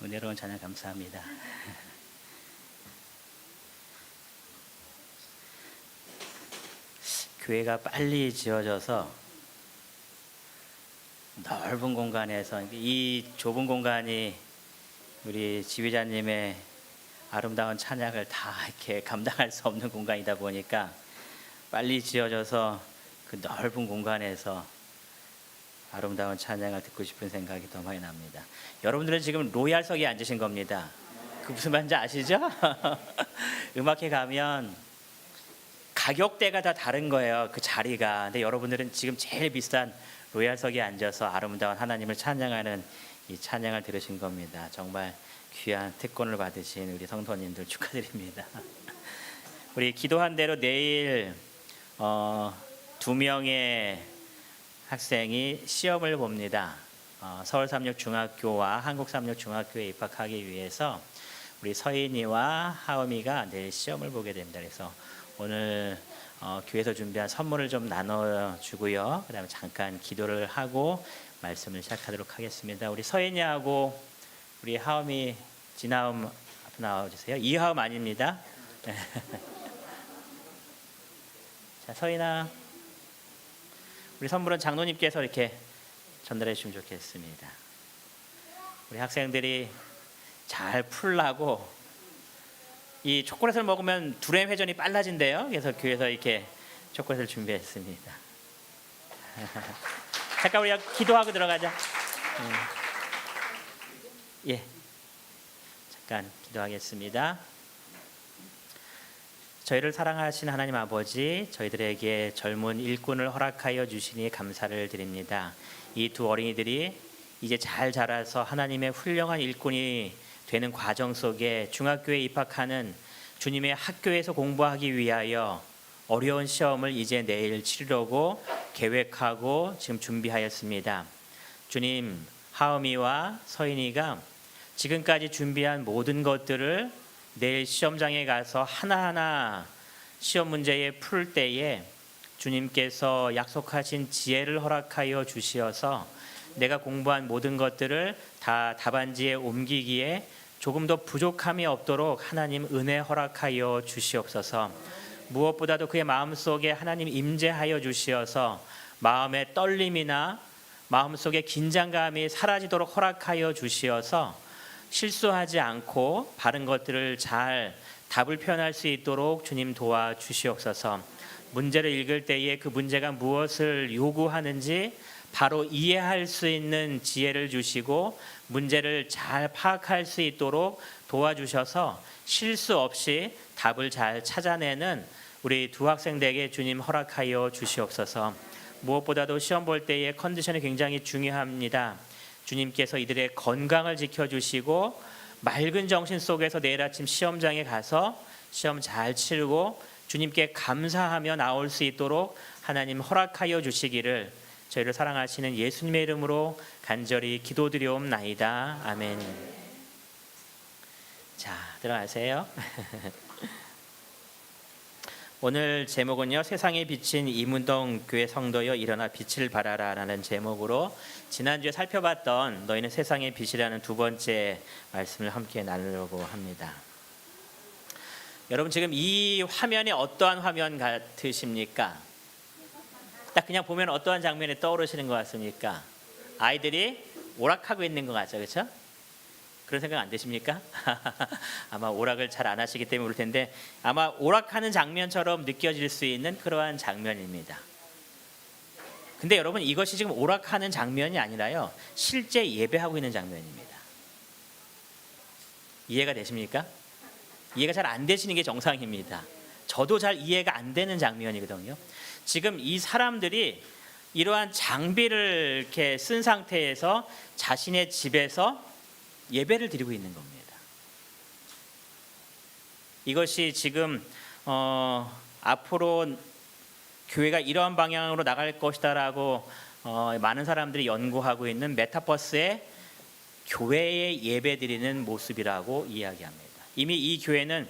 은혜로운 찬양 감사합니다. 교회가 빨리 지어져서 넓은 공간에서 이 좁은 공간이 우리 지휘자님의 아름다운 찬양을 다 이렇게 감당할 수 없는 공간이다 보니까 빨리 지어져서 그 넓은 공간에서 아름다운 찬양을 듣고 싶은 생각이 더 많이 납니다. 여러분들은 지금 로얄석에 앉으신 겁니다. 그 무슨 말인지 아시죠? 음악회 가면 가격대가 다 다른 거예요. 그 자리가. 근데 여러분들은 지금 제일 비싼 로얄석에 앉아서 아름다운 하나님을 찬양하는 이 찬양을 들으신 겁니다. 정말 귀한 특권을 받으신 우리 성도님들 축하드립니다. 우리 기도한 대로 내일 2명의 학생이 시험을 봅니다. 서울삼육중학교와 한국삼육중학교에 입학하기 위해서 우리 서인이와 하음이가 내일 시험을 보게 됩니다. 그래서 오늘 교회에서 준비한 선물을 좀 나눠주고요. 그 다음에 잠깐 기도를 하고 말씀을 시작하도록 하겠습니다. 우리 서인이하고 우리 하음이 지나음 앞으로 나와주세요. 이하음 아닙니다. 자, 서인아, 우리 선물은 장로님께서 이렇게 전달해 주시면 좋겠습니다. 우리 학생들이 잘 풀라고 이 초콜릿을 먹으면 두렘 회전이 빨라진대요. 그래서 교회에서 이렇게 초콜릿을 준비했습니다. 잠깐 우리가 기도하고 들어가자. 예, 잠깐 기도하겠습니다. 저희를 사랑하신 하나님 아버지, 저희들에게 젊은 일꾼을 허락하여 주시니 감사를 드립니다. 이 두 어린이들이 이제 잘 자라서 하나님의 훌륭한 일꾼이 되는 과정 속에 중학교에 입학하는 주님의 학교에서 공부하기 위하여 어려운 시험을 이제 내일 치르려고 계획하고 지금 준비하였습니다. 주님, 하음이와 서인이가 지금까지 준비한 모든 것들을 내일 시험장에 가서 하나하나 시험 문제에 풀 때에 주님께서 약속하신 지혜를 허락하여 주시어서 내가 공부한 모든 것들을 다 답안지에 옮기기에 조금 더 부족함이 없도록 하나님 은혜 허락하여 주시옵소서. 무엇보다도 그의 마음속에 하나님 임재하여 주시어서 마음의 떨림이나 마음속의 긴장감이 사라지도록 허락하여 주시어서 실수하지 않고 바른 것들을 잘 답을 표현할 수 있도록 주님 도와주시옵소서. 문제를 읽을 때에 그 문제가 무엇을 요구하는지 바로 이해할 수 있는 지혜를 주시고 문제를 잘 파악할 수 있도록 도와주셔서 실수 없이 답을 잘 찾아내는 우리 두 학생들에게 주님 허락하여 주시옵소서. 무엇보다도 시험 볼 때의 컨디션이 굉장히 중요합니다. 주님께서 이들의 건강을 지켜주시고 맑은 정신 속에서 내일 아침 시험장에 가서 시험 잘 치르고 주님께 감사하며 나올 수 있도록 하나님 허락하여 주시기를 저희를 사랑하시는 예수님의 이름으로 간절히 기도드리옵나이다. 아멘. 자, 들어가세요. 오늘 제목은요, 세상에 비친 이문동 교회 성도여 일어나 빛을 발하라 라는 제목으로 지난주에 살펴봤던 너희는 세상의 빛이라는 두 번째 말씀을 함께 나누려고 합니다. 여러분, 지금 이 화면이 어떠한 화면 같으십니까? 딱 그냥 보면 어떠한 장면이 떠오르시는 것 같습니까? 아이들이 오락하고 있는 것 같죠, 그렇죠? 그런 생각 안 되십니까? 아마 오락을 잘 안 하시기 때문에 그럴 텐데 아마 오락하는 장면처럼 느껴질 수 있는 그러한 장면입니다. 근데 여러분, 이것이 지금 오락하는 장면이 아니라요, 실제 예배하고 있는 장면입니다. 이해가 되십니까? 이해가 잘 안 되시는 게 정상입니다. 저도 잘 이해가 안 되는 장면이거든요. 지금 이 사람들이 이러한 장비를 이렇게 쓴 상태에서 자신의 집에서 예배를 드리고 있는 겁니다. 이것이 지금 앞으로 교회가 이러한 방향으로 나갈 것이다라고 많은 사람들이 연구하고 있는 메타버스의 교회에 예배 드리는 모습이라고 이야기합니다. 이미 이 교회는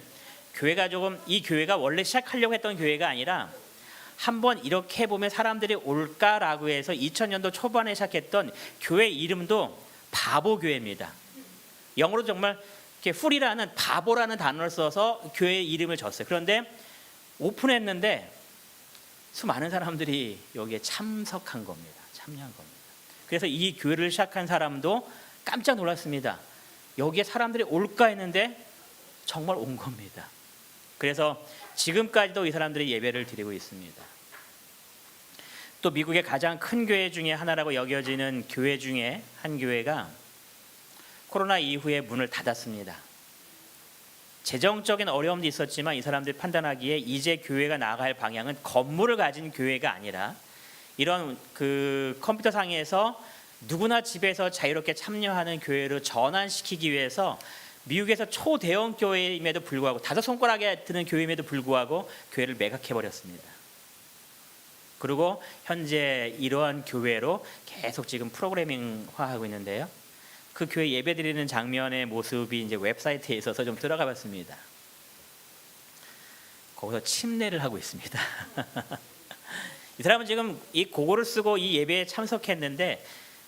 이 교회가 원래 시작하려고 했던 교회가 아니라 한번 이렇게 보면 사람들이 올까라고 해서 2000년도 초반에 시작했던 교회 이름도 바보교회입니다. 영어로 정말 이렇게 풀이라는 바보라는 단어를 써서 교회 이름을 줬어요. 그런데 오픈했는데 수많은 사람들이 여기에 참석한 겁니다. 참여한 겁니다. 그래서 이 교회를 시작한 사람도 깜짝 놀랐습니다. 여기에 사람들이 올까 했는데 정말 온 겁니다. 그래서 지금까지도 이 사람들이 예배를 드리고 있습니다. 또 미국의 가장 큰 교회 중에 하나라고 여겨지는 교회 중에 한 교회가 코로나 이후에 문을 닫았습니다. 재정적인 어려움도 있었지만 이 사람들이 판단하기에 이제 교회가 나아갈 방향은 건물을 가진 교회가 아니라 이런 그 컴퓨터 상에서 누구나 집에서 자유롭게 참여하는 교회로 전환시키기 위해서 미국에서 초대형 교회임에도 불구하고 5손가락에 드는 교회임에도 불구하고 교회를 매각해 버렸습니다. 그리고 현재 이러한 교회로 계속 지금 프로그래밍화하고 있는데요. 그 교회 예배드리는 장면의 모습이 이제 웹사이트에 있어서 좀 들어가 봤습니다. 거기서 침례를 하고 있습니다. 이 사람은 지금 이 고거를 쓰고 이 예배에 참석했는데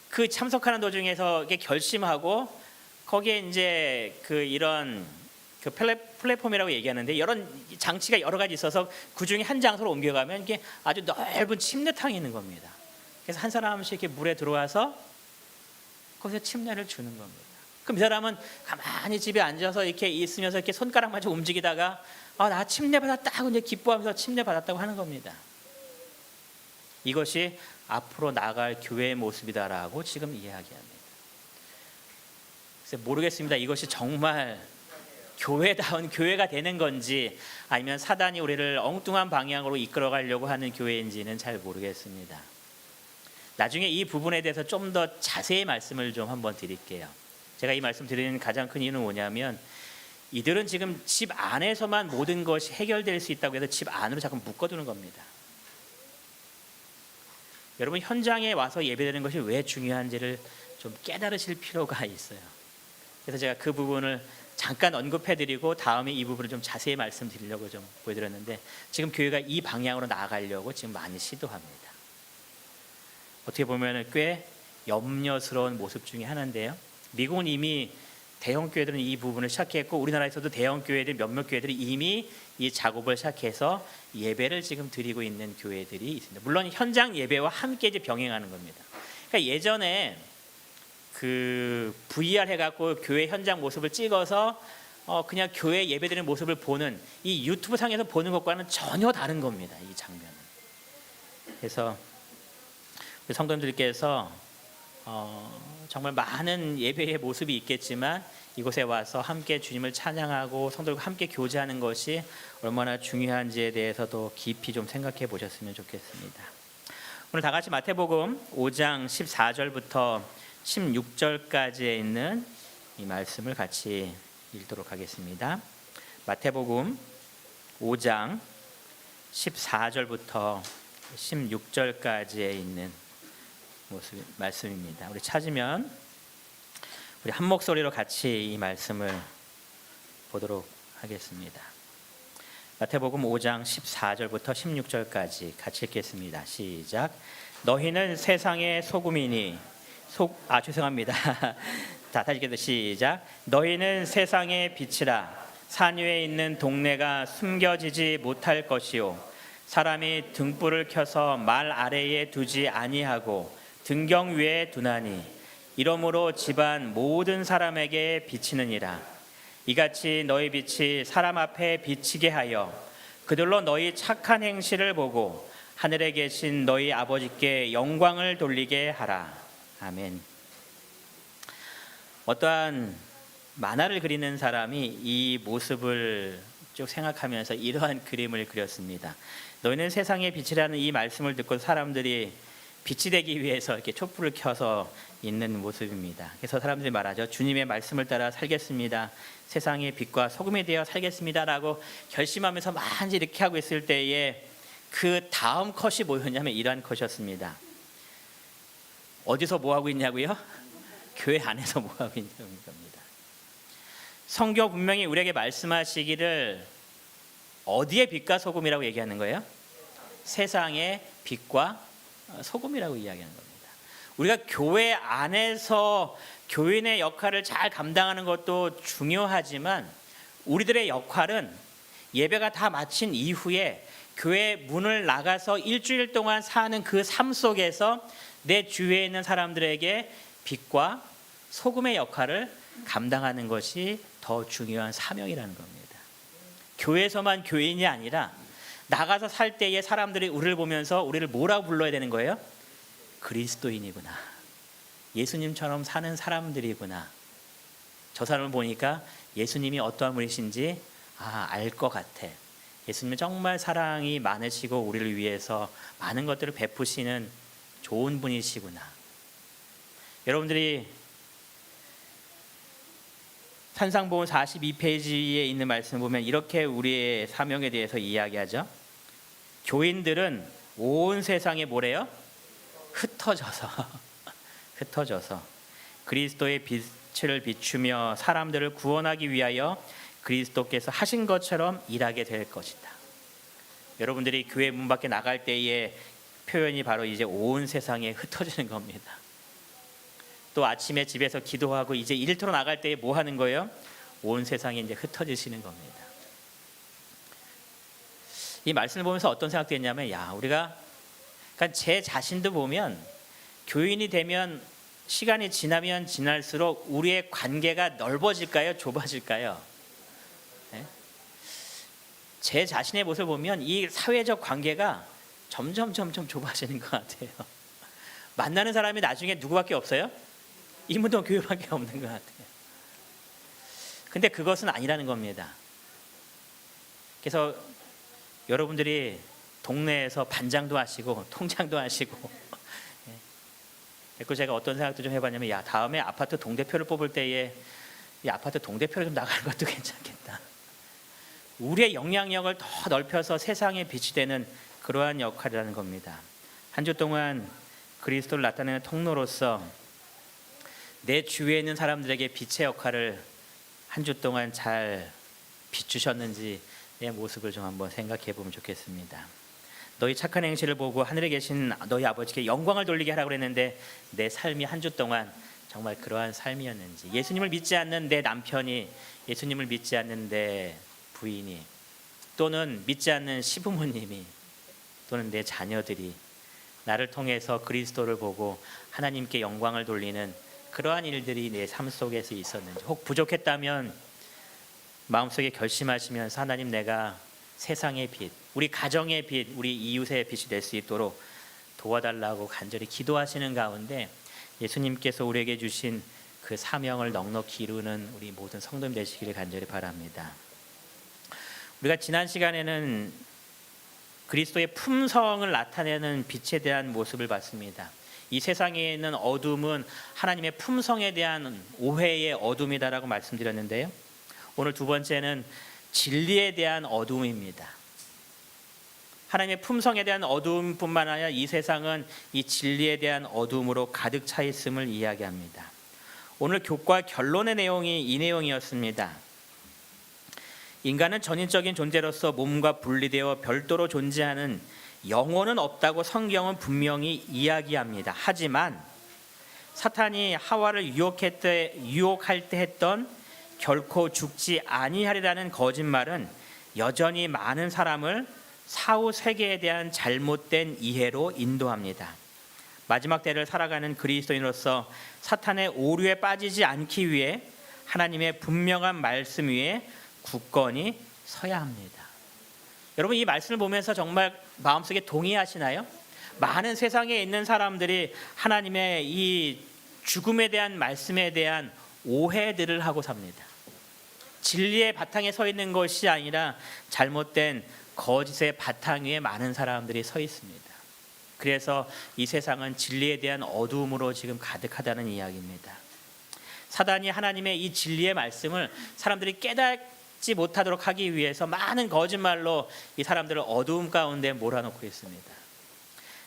그 참석하는 도중에서 이게 결심하고 거기에 이제 그 이런 그 플랫폼이라고 얘기하는데 이런 장치가 여러 가지 있어서 그 중에 한 장소로 옮겨가면 이게 아주 넓은 침례탕이 있는 겁니다. 그래서 한 사람씩 이렇게 물에 들어와서 거기서 침례를 주는 겁니다. 그럼 이 사람은 가만히 집에 앉아서 이렇게 있으면서 이렇게 손가락마저 움직이다가 나 침례 받았다 하고 이제 기뻐하면서 침례 받았다고 하는 겁니다. 이것이 앞으로 나아갈 교회의 모습이다라고 지금 이야기합니다. 그래서 모르겠습니다. 이것이 정말 교회다운 교회가 되는 건지 아니면 사단이 우리를 엉뚱한 방향으로 이끌어가려고 하는 교회인지는 잘 모르겠습니다. 나중에 이 부분에 대해서 좀 더 자세히 말씀을 좀 한번 드릴게요. 제가 이 말씀 드리는 가장 큰 이유는 뭐냐면 이들은 지금 집 안에서만 모든 것이 해결될 수 있다고 해서 집 안으로 자꾸 묶어두는 겁니다. 여러분 현장에 와서 예배드리는 것이 왜 중요한지를 좀 깨달으실 필요가 있어요. 그래서 제가 그 부분을 잠깐 언급해드리고 다음에 이 부분을 좀 자세히 말씀드리려고 좀 보여드렸는데 지금 교회가 이 방향으로 나아가려고 지금 많이 시도합니다. 어떻게 보면 꽤 염려스러운 모습 중에 하나인데요. 미국은 이미 대형 교회들은 이 부분을 시작했고 우리나라에서도 대형 교회들 몇몇 교회들이 이미 이 작업을 시작해서 예배를 지금 드리고 있는 교회들이 있습니다. 물론 현장 예배와 함께 이제 병행하는 겁니다. 그러니까 예전에 그 VR 해갖고 교회 현장 모습을 찍어서 그냥 교회 예배드리는 모습을 보는 이 유튜브 상에서 보는 것과는 전혀 다른 겁니다. 이 장면은. 그래서 성도님들께서 정말 많은 예배의 모습이 있겠지만 이곳에 와서 함께 주님을 찬양하고 성도들과 함께 교제하는 것이 얼마나 중요한지에 대해서도 깊이 좀 생각해 보셨으면 좋겠습니다. 오늘 다 같이 마태복음 5장 14절부터 16절까지에 있는 이 말씀을 같이 읽도록 하겠습니다. 마태복음 5장 14절부터 16절까지에 있는 말씀입니다. 우리 찾으면 우리 한 목소리로 같이 이 말씀을 보도록 하겠습니다. 마태복음 5장 14절부터 16절까지 같이 읽겠습니다. 시작. 너희는 세상의 소금이니 죄송합니다. 다시 읽겠습니다. 시작. 너희는 세상의 빛이라. 산 위에 있는 동네가 숨겨지지 못할 것이요 사람이 등불을 켜서 말 아래에 두지 아니하고 등경 위에 두나니 이러므로 집안 모든 사람에게 비치느니라. 이같이 너희 빛이 사람 앞에 비치게 하여 그들로 너희 착한 행실을 보고 하늘에 계신 너희 아버지께 영광을 돌리게 하라. 아멘. 어떠한 만화를 그리는 사람이 이 모습을 쭉 생각하면서 이러한 그림을 그렸습니다. 너희는 세상의 빛이라는 이 말씀을 듣고 사람들이 빛이 되기 위해서 이렇게 촛불을 켜서 있는 모습입니다. 그래서 사람들이 말하죠. 주님의 말씀을 따라 살겠습니다. 세상의 빛과 소금이 되어 살겠습니다라고 결심하면서 많이 이렇게 하고 있을 때에 그 다음 컷이 뭐였냐면 이러한 컷이었습니다. 어디서 뭐 하고 있냐고요? 교회 안에서 뭐 하고 있냐는 겁니다. 성경 분명히 우리에게 말씀하시기를 어디에 빛과 소금이라고 얘기하는 거예요? 세상의 빛과 소금이라고 이야기하는 겁니다. 우리가 교회 안에서 교인의 역할을 잘 감당하는 것도 중요하지만 우리들의 역할은 예배가 다 마친 이후에 교회 문을 나가서 일주일 동안 사는 그 삶 속에서 내 주위에 있는 사람들에게 빛과 소금의 역할을 감당하는 것이 더 중요한 사명이라는 겁니다. 교회에서만 교인이 아니라 나가서 살 때에 사람들이 우리를 보면서 우리를 뭐라고 불러야 되는 거예요? 그리스도인이구나. 예수님처럼 사는 사람들이구나. 저 사람을 보니까 예수님이 어떠한 분이신지 알 것 같아. 예수님은 정말 사랑이 많으시고 우리를 위해서 많은 것들을 베푸시는 좋은 분이시구나. 여러분들이 산상보훈 42페이지에 있는 말씀을 보면 이렇게 우리의 사명에 대해서 이야기하죠. 교인들은 온 세상에 뭐래요? 흩어져서 그리스도의 빛을 비추며 사람들을 구원하기 위하여 그리스도께서 하신 것처럼 일하게 될 것이다. 여러분들이 교회 문 밖에 나갈 때의 표현이 바로 이제 온 세상에 흩어지는 겁니다. 또 아침에 집에서 기도하고 이제 일터로 나갈 때에 뭐 하는 거예요? 온 세상에 이제 흩어지시는 겁니다. 이 말씀을 보면서 어떤 생각도 했냐면 우리가 그러니까 제 자신도 보면 교인이 되면 시간이 지나면 지날수록 우리의 관계가 넓어질까요? 좁아질까요? 네? 제 자신의 모습을 보면 이 사회적 관계가 점점 좁아지는 것 같아요. 만나는 사람이 나중에 누구밖에 없어요? 이문동 교회밖에 없는 것 같아요. 근데 그것은 아니라는 겁니다. 그래서 여러분들이 동네에서 반장도 하시고 통장도 하시고 그리고 제가 어떤 생각도 좀 해봤냐면 다음에 아파트 동대표를 뽑을 때에 이 아파트 동대표를 좀 나가는 것도 괜찮겠다. 우리의 영향력을 더 넓혀서 세상에 빛이 되는 그러한 역할이라는 겁니다. 한 주 동안 그리스도를 나타내는 통로로서 내 주위에 있는 사람들에게 빛의 역할을 한 주 동안 잘 비추셨는지 내 모습을 좀 한번 생각해 보면 좋겠습니다. 너희 착한 행실을 보고 하늘에 계신 너희 아버지께 영광을 돌리게 하라고 그랬는데 내 삶이 한 주 동안 정말 그러한 삶이었는지, 예수님을 믿지 않는 내 남편이, 예수님을 믿지 않는 내 부인이, 또는 믿지 않는 시부모님이, 또는 내 자녀들이 나를 통해서 그리스도를 보고 하나님께 영광을 돌리는 그러한 일들이 내 삶 속에서 있었는지, 혹 부족했다면 마음속에 결심하시면서 하나님, 내가 세상의 빛, 우리 가정의 빛, 우리 이웃의 빛이 될 수 있도록 도와달라고 간절히 기도하시는 가운데 예수님께서 우리에게 주신 그 사명을 넉넉히 이루는 우리 모든 성도님 되시기를 간절히 바랍니다. 우리가 지난 시간에는 그리스도의 품성을 나타내는 빛에 대한 모습을 봤습니다. 이 세상에 있는 어둠은 하나님의 품성에 대한 오해의 어둠이다라고 말씀드렸는데요. 오늘 두 번째는 진리에 대한 어둠입니다. 하나님의 품성에 대한 어둠뿐만 아니라 이 세상은 이 진리에 대한 어둠으로 가득 차 있음을 이야기합니다. 오늘 교과 결론의 내용이 이 내용이었습니다. 인간은 전인적인 존재로서 몸과 분리되어 별도로 존재하는 영혼은 없다고 성경은 분명히 이야기합니다. 하지만 사탄이 하와를 유혹할 때 했던 결코 죽지 아니하리라는 거짓말은 여전히 많은 사람을 사후 세계에 대한 잘못된 이해로 인도합니다. 마지막 때를 살아가는 그리스도인으로서 사탄의 오류에 빠지지 않기 위해 하나님의 분명한 말씀 위에 굳건히 서야 합니다. 여러분, 이 말씀을 보면서 정말 마음속에 동의하시나요? 많은 세상에 있는 사람들이 하나님의 이 죽음에 대한 말씀에 대한 오해들을 하고 삽니다. 진리의 바탕에 서 있는 것이 아니라 잘못된 거짓의 바탕 위에 많은 사람들이 서 있습니다. 그래서 이 세상은 진리에 대한 어두움으로 지금 가득하다는 이야기입니다. 사단이 하나님의 이 진리의 말씀을 사람들이 깨닫지 못하도록 하기 위해서 많은 거짓말로 이 사람들을 어두움 가운데 몰아넣고 있습니다.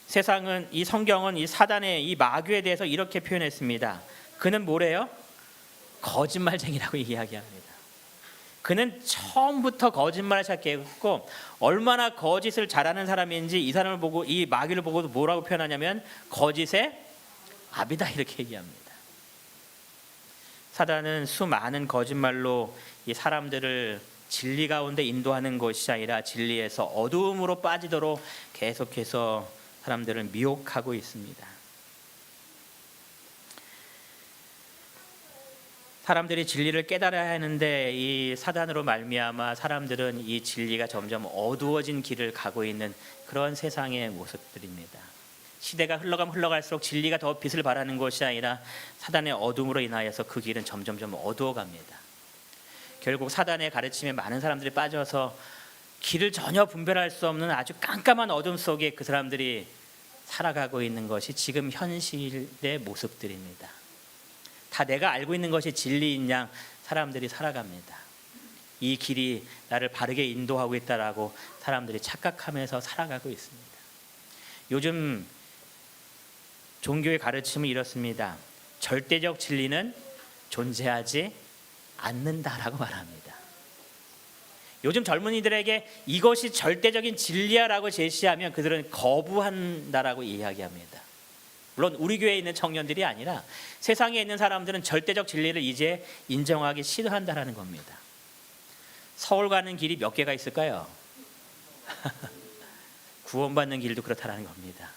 세상은, 이 성경은 이 사단의 이 마귀에 대해서 이렇게 표현했습니다. 그는 뭐래요? 거짓말쟁이라고 이야기합니다. 그는 처음부터 거짓말을 시작했고, 얼마나 거짓을 잘하는 사람인지 이 사람을 보고, 이 마귀를 보고도 뭐라고 표현하냐면 거짓의 압이다 이렇게 얘기합니다. 사단은 수많은 거짓말로 이 사람들을 진리 가운데 인도하는 것이 아니라 진리에서 어두움으로 빠지도록 계속해서 사람들을 미혹하고 있습니다. 사람들이 진리를 깨달아야 하는데 이 사단으로 말미암아 사람들은 이 진리가 점점 어두워진 길을 가고 있는 그런 세상의 모습들입니다. 시대가 흘러가면 흘러갈수록 진리가 더 빛을 발하는 것이 아니라 사단의 어둠으로 인하여서 그 길은 점점점 어두워갑니다. 결국 사단의 가르침에 많은 사람들이 빠져서 길을 전혀 분별할 수 없는 아주 깜깜한 어둠 속에 그 사람들이 살아가고 있는 것이 지금 현실의 모습들입니다. 다 내가 알고 있는 것이 진리인 양 사람들이 살아갑니다. 이 길이 나를 바르게 인도하고 있다라고 사람들이 착각하면서 살아가고 있습니다. 요즘 종교의 가르침은 이렇습니다. 절대적 진리는 존재하지 않는다라고 말합니다. 요즘 젊은이들에게 이것이 절대적인 진리야라고 제시하면 그들은 거부한다라고 이야기합니다. 물론 우리 교회에 있는 청년들이 아니라 세상에 있는 사람들은 절대적 진리를 이제 인정하기 싫어한다라는 겁니다. 서울 가는 길이 몇 개가 있을까요? 구원받는 길도 그렇다라는 겁니다.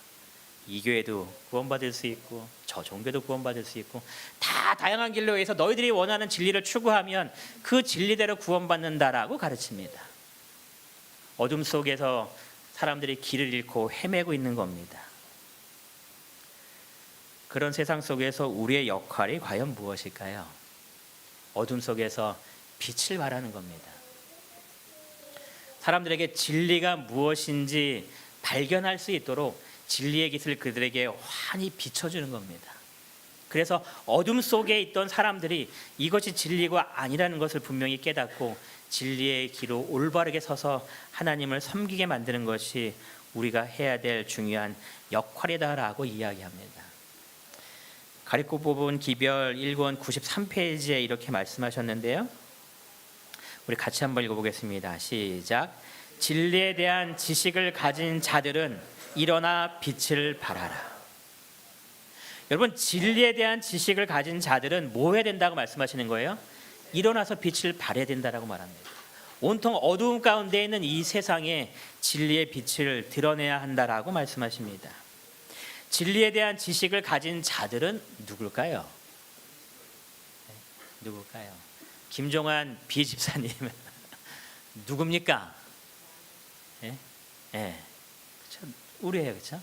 이 교회도 구원받을 수 있고 저 종교도 구원받을 수 있고 다 다양한 길로 해서 너희들이 원하는 진리를 추구하면 그 진리대로 구원받는다라고 가르칩니다. 어둠 속에서 사람들이 길을 잃고 헤매고 있는 겁니다. 그런 세상 속에서 우리의 역할이 과연 무엇일까요? 어둠 속에서 빛을 발하는 겁니다. 사람들에게 진리가 무엇인지 발견할 수 있도록 진리의 빛을 그들에게 환히 비춰주는 겁니다. 그래서 어둠 속에 있던 사람들이 이것이 진리가 아니라는 것을 분명히 깨닫고 진리의 길로 올바르게 서서 하나님을 섬기게 만드는 것이 우리가 해야 될 중요한 역할이다라고 이야기합니다. 가리고 뽑은 기별 1권 93페이지에 이렇게 말씀하셨는데요. 우리 같이 한번 읽어보겠습니다. 시작. 진리에 대한 지식을 가진 자들은 일어나 빛을 발하라. 여러분, 진리에 대한 지식을 가진 자들은 뭐 해야 된다고 말씀하시는 거예요? 일어나서 빛을 발해야 된다라고 말합니다. 온통 어두움 가운데 있는 이 세상에 진리의 빛을 드러내야 한다라고 말씀하십니다. 진리에 대한 지식을 가진 자들은 누굴까요? 누굴까요? 김종환 비집사님 누굽니까? 예? 예. 그렇죠? 우리예요, 그렇죠?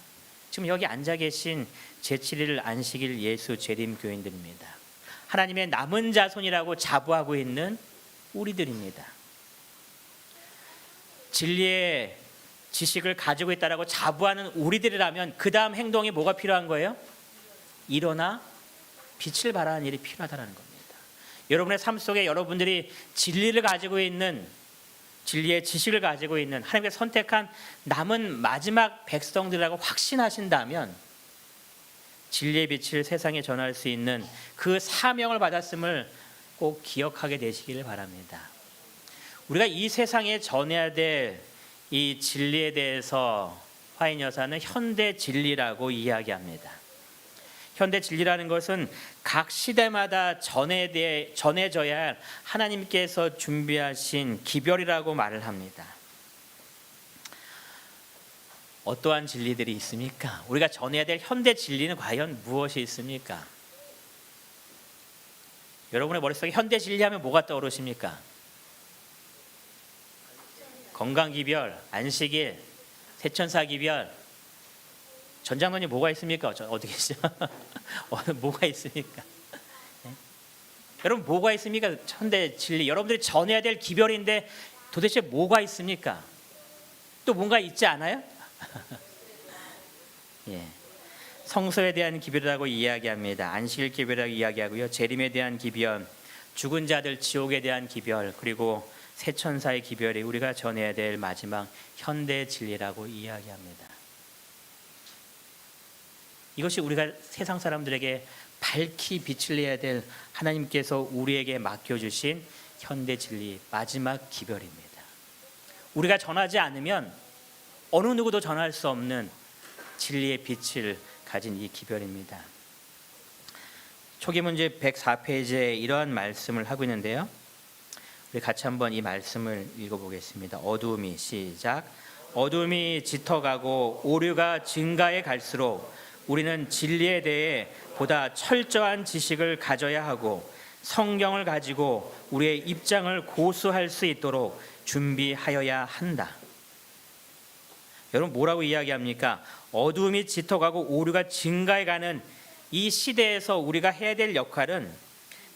지금 여기 앉아 계신 제7일 안식일 예수 재림 교인들입니다. 하나님의 남은 자손이라고 자부하고 있는 우리들입니다. 진리의 지식을 가지고 있다라고 자부하는 우리들이라면 그 다음 행동이 뭐가 필요한 거예요? 일어나 빛을 발하는 일이 필요하다는 겁니다. 여러분의 삶 속에 여러분들이 진리를 가지고 있는, 진리의 지식을 가지고 있는 하나님께서 선택한 남은 마지막 백성들이라고 확신하신다면 진리의 빛을 세상에 전할 수 있는 그 사명을 받았음을 꼭 기억하게 되시기를 바랍니다. 우리가 이 세상에 전해야 될 이 진리에 대해서 화인 여사는 현대 진리라고 이야기합니다. 현대 진리라는 것은 각 시대마다 전해져야 할 하나님께서 준비하신 기별이라고 말을 합니다. 어떠한 진리들이 있습니까? 우리가 전해야 될 현대 진리는 과연 무엇이 있습니까? 여러분의 머릿속에 현대 진리하면 뭐가 떠오르십니까? 건강기별, 안식일, 세천사기별. 전 장로님 뭐가 있습니까? 어디 계시죠? 뭐가 있습니까? 네? 여러분 뭐가 있습니까? 현대 진리, 여러분들이 전해야 될 기별인데 도대체 뭐가 있습니까? 또 뭔가 있지 않아요? 예. 성소에 대한 기별이라고 이야기합니다. 안식일 기별이라고 이야기하고요. 재림에 대한 기별, 죽은 자들 지옥에 대한 기별, 그리고 세천사의 기별이 우리가 전해야 될 마지막 현대 진리라고 이야기합니다. 이것이 우리가 세상 사람들에게 밝히 빛을 내야 될 하나님께서 우리에게 맡겨주신 현대 진리 마지막 기별입니다. 우리가 전하지 않으면 어느 누구도 전할 수 없는 진리의 빛을 가진 이 기별입니다. 초기 문제 104페이지에 이러한 말씀을 하고 있는데요. 우리 같이 한번 이 말씀을 읽어보겠습니다. 어두움이 시작. 어두움이 짙어가고 오류가 증가해 갈수록 우리는 진리에 대해 보다 철저한 지식을 가져야 하고 성경을 가지고 우리의 입장을 고수할 수 있도록 준비하여야 한다. 여러분 뭐라고 이야기합니까? 어두움이 짙어가고 오류가 증가해가는 이 시대에서 우리가 해야 될 역할은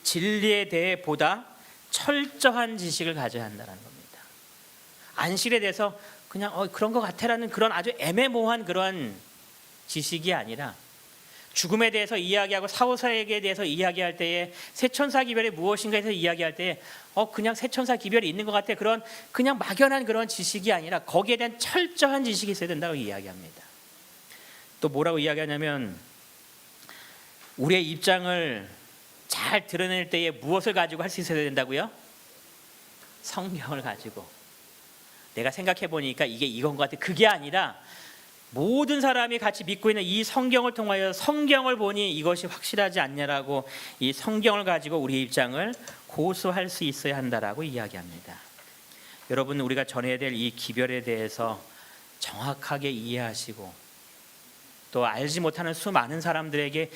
진리에 대해 보다 철저한 지식을 가져야 한다는 겁니다. 안식에 대해서 그냥 그런 것 같아라는 그런 아주 애매모호한 그런 지식이 아니라 죽음에 대해서 이야기하고 사후세계에 대해서 이야기할 때에 새천사 기별이 무엇인가에 대해서 이야기할 때에 그냥 새천사 기별이 있는 것 같아 그런 그냥 막연한 그런 지식이 아니라 거기에 대한 철저한 지식이 있어야 된다고 이야기합니다. 또 뭐라고 이야기하냐면 우리의 입장을 잘 드러낼 때에 무엇을 가지고 할 수 있어야 된다고요? 성경을 가지고. 내가 생각해 보니까 이게 이건 것 같아. 그게 아니라 모든 사람이 같이 믿고 있는 이 성경을 통하여 성경을 보니 이것이 확실하지 않냐라고 이 성경을 가지고 우리의 입장을 고수할 수 있어야 한다라고 이야기합니다. 여러분 우리가 전해야 될 이 기별에 대해서 정확하게 이해하시고 또 알지 못하는 수많은 사람들에게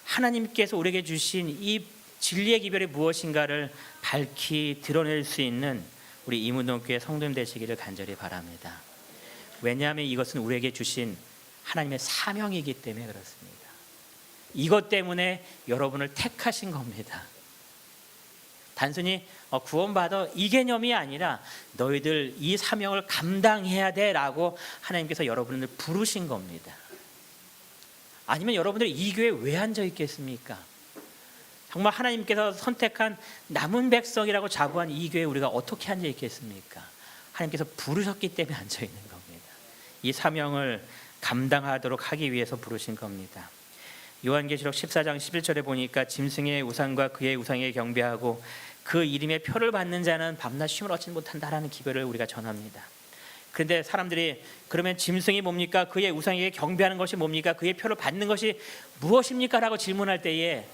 하나님께서 우리에게 주신 이 진리의 기별이 무엇인가를 밝히 드러낼 수 있는 우리 이문동교회 성도님 되시기를 간절히 바랍니다. 왜냐하면 이것은 우리에게 주신 하나님의 사명이기 때문에 그렇습니다. 이것 때문에 여러분을 택하신 겁니다. 단순히 구원받아 이 개념이 아니라 너희들 이 사명을 감당해야 돼라고 하나님께서 여러분을 부르신 겁니다. 아니면 여러분들이 이 교회에 왜 앉아 있겠습니까? 정말 하나님께서 선택한 남은 백성이라고 자부한 이 교회에 우리가 어떻게 앉아 있겠습니까? 하나님께서 부르셨기 때문에 앉아 있는 겁니다. 이 사명을 감당하도록 하기 위해서 부르신 겁니다. 요한계시록 14장 11절에 보니까 짐승의 우상과 그의 우상에 경배하고 그 이름의 표를 받는 자는 밤낮 쉼을 얻지 못한다라는 기별을 우리가 전합니다. 그런데 사람들이 그러면 짐승이 뭡니까? 그의 우상에게 경배하는 것이 뭡니까? 그의 표를 받는 것이 무엇입니까? 라고 질문할 때에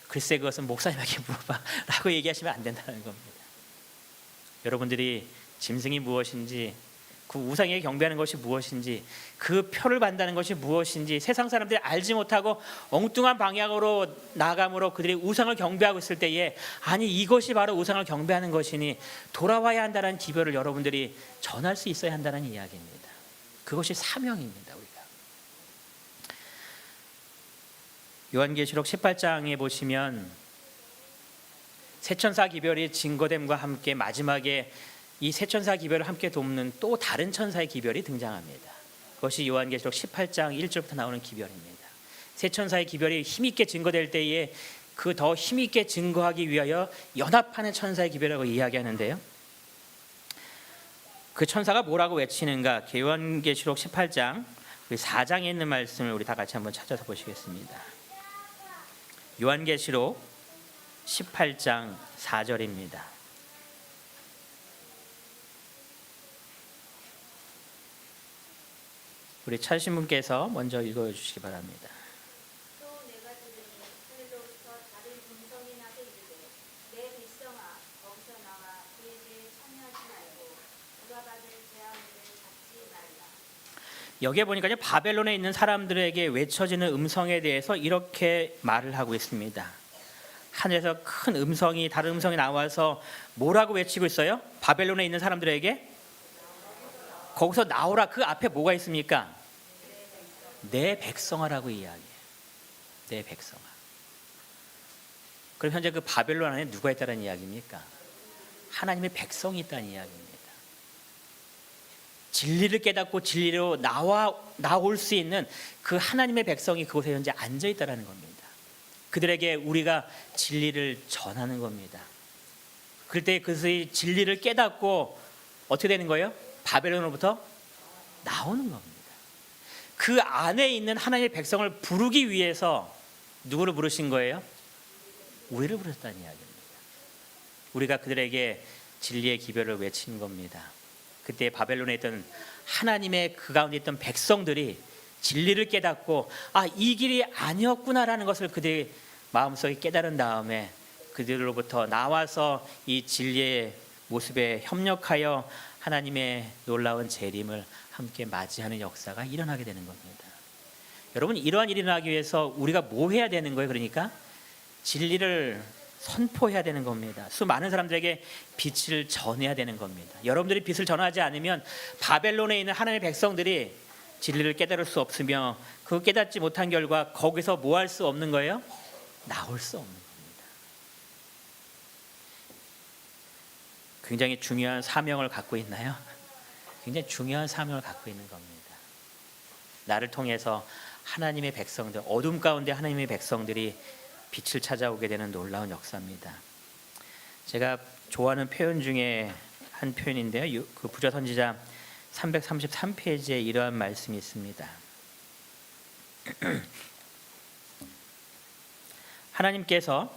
글쎄 그것은 목사님에게 물어봐 라고 얘기하시면 안 된다는 겁니다. 여러분들이 짐승이 무엇인지 그 우상에게 경배하는 것이 무엇인지 그 표를 받는다는 것이 무엇인지 세상 사람들이 알지 못하고 엉뚱한 방향으로 나아감으로 그들이 우상을 경배하고 있을 때에 아니 이것이 바로 우상을 경배하는 것이니 돌아와야 한다는 기별을 여러분들이 전할 수 있어야 한다는 이야기입니다. 그것이 사명입니다. 우리가 요한계시록 18장에 보시면 새천사 기별이 증거됨과 함께 마지막에 이 새천사 기별을 함께 돕는 또 다른 천사의 기별이 등장합니다. 그것이 요한계시록 18장 1절부터 나오는 기별입니다. 새천사의 기별이 힘있게 증거될 때에 그 더 힘있게 증거하기 위하여 연합하는 천사의 기별이라고 이야기하는데요. 그 천사가 뭐라고 외치는가? 요한계시록 18장 4장에 있는 말씀을 우리 다 같이 한번 찾아서 보시겠습니다. 요한계시록 18장 4절입니다. 우리 찾으신 분께서 먼저 읽어주시기 바랍니다. 또 내가 들으니 하늘로부터 다른 음성이 나게 이르되 내 백성아 거기서 나와 그의 죄에 참여하지 말고 그가 받을 재앙을 받지 말라. 여기에 보니까 바벨론에 있는 사람들에게 외쳐지는 음성에 대해서 이렇게 말을 하고 있습니다. 하늘에서 큰 음성이 다른 음성이 나와서 뭐라고 외치고 있어요? 바벨론에 있는 사람들에게 거기서 나오라. 그 앞에 뭐가 있습니까? 내 백성아라고 이야기해요. 내 백성아. 그럼 현재 그 바벨론 안에 누가 있다는 이야기입니까? 하나님의 백성이 있다는 이야기입니다. 진리를 깨닫고 진리로 나올 수 있는 그 하나님의 백성이 그곳에 현재 앉아 있다는 겁니다. 그들에게 우리가 진리를 전하는 겁니다. 그럴 때 그것의 진리를 깨닫고 어떻게 되는 거예요? 바벨론으로부터 나오는 겁니다. 그 안에 있는 하나님의 백성을 부르기 위해서 누구를 부르신 거예요? 우리를 부르셨다는 이야기입니다. 우리가 그들에게 진리의 기별을 외친 겁니다. 그때 바벨론에 있던 하나님의 그 가운데 있던 백성들이 진리를 깨닫고 이 길이 아니었구나라는 것을 그들이 마음속에 깨달은 다음에 그들로부터 나와서 이 진리의 모습에 협력하여 하나님의 놀라운 재림을 함께 맞이하는 역사가 일어나게 되는 겁니다. 여러분, 이러한 일이 일어나기 위해서 우리가 뭐 해야 되는 거예요? 그러니까 진리를 선포해야 되는 겁니다. 수많은 사람들에게 빛을 전해야 되는 겁니다. 여러분들이 빛을 전하지 않으면 바벨론에 있는 하나님의 백성들이 진리를 깨달을 수 없으며 그 깨닫지 못한 결과 거기서 뭐 할 수 없는 거예요? 나올 수 없는 겁니다. 굉장히 중요한 사명을 갖고 있나요? 굉장히 중요한 사명을 갖고 있는 겁니다. 나를 통해서 하나님의 백성들, 어둠 가운데 하나님의 백성들이 빛을 찾아오게 되는 놀라운 역사입니다. 제가 좋아하는 표현 중에 한 표현인데요. 그 부조 선지자 333페이지에 이러한 말씀이 있습니다. 하나님께서